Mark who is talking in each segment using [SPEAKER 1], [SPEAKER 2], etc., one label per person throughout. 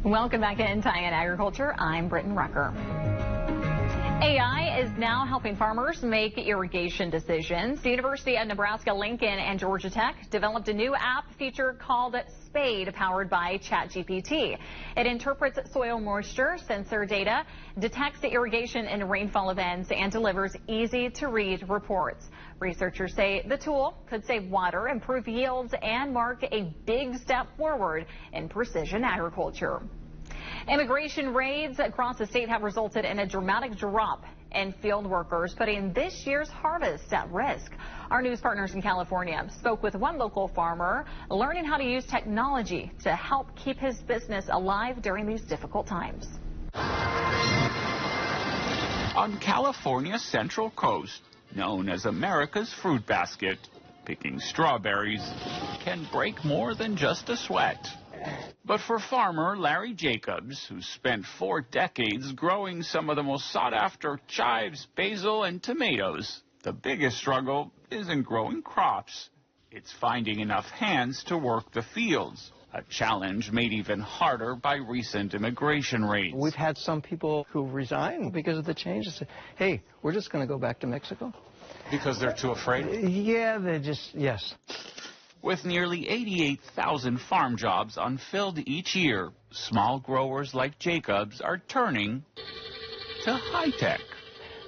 [SPEAKER 1] Welcome back to Insight in Agriculture. I'm Britton Rucker. AI is now helping farmers make irrigation decisions. The University of Nebraska-Lincoln and Georgia Tech developed a new app feature called Spade, powered by ChatGPT. It interprets soil moisture sensor data, detects the irrigation and rainfall events, and delivers easy-to-read reports. Researchers say the tool could save water, improve yields, and mark a big step forward in precision agriculture. Immigration raids across the state have resulted in a dramatic drop in field workers, putting this year's harvest at risk. Our news partners in California spoke with one local farmer, learning how to use technology to help keep his business alive during these difficult times.
[SPEAKER 2] On California's Central Coast, known as America's fruit basket, picking strawberries can break more than just a sweat. But for farmer Larry Jacobs, who spent 4 decades growing some of the most sought-after chives, basil, and tomatoes, the biggest struggle isn't growing crops. It's finding enough hands to work the fields, a challenge made even harder by recent immigration raids.
[SPEAKER 3] We've had some people who resign because of the changes. Hey, we're just going to go back to Mexico.
[SPEAKER 2] Because they're too afraid?
[SPEAKER 3] Yeah, yes.
[SPEAKER 2] With nearly 88,000 farm jobs unfilled each year, small growers like Jacobs are turning to high-tech.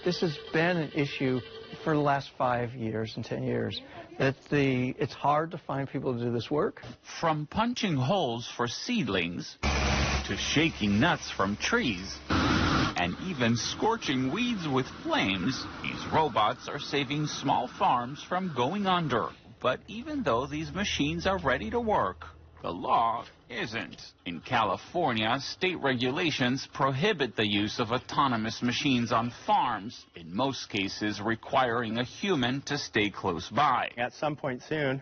[SPEAKER 3] This has been an issue for the last 5 years and 10 years. It's hard to find people to do this work.
[SPEAKER 2] From punching holes for seedlings to shaking nuts from trees and even scorching weeds with flames, these robots are saving small farms from going under. But even though these machines are ready to work, the law isn't. In California, state regulations prohibit the use of autonomous machines on farms, in most cases requiring a human to stay close by.
[SPEAKER 4] At some point soon,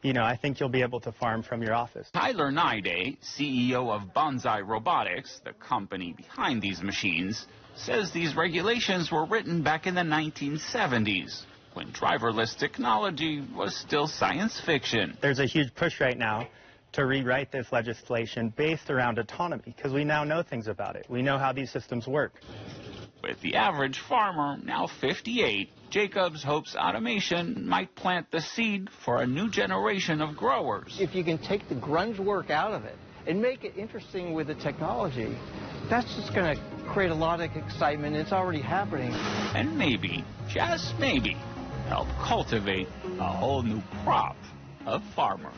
[SPEAKER 4] I think you'll be able to farm from your office.
[SPEAKER 2] Tyler Naide, CEO of Bonsai Robotics, the company behind these machines, says these regulations were written back in the 1970s. When driverless technology was still science fiction.
[SPEAKER 4] There's a huge push right now to rewrite this legislation based around autonomy, because we now know things about it. We know how these systems work.
[SPEAKER 2] With the average farmer now 58, Jacobs hopes automation might plant the seed for a new generation of growers.
[SPEAKER 3] If you can take the grunge work out of it and make it interesting with the technology, that's just going to create a lot of excitement. It's already happening.
[SPEAKER 2] And maybe, just maybe, help cultivate a whole new crop of farmers.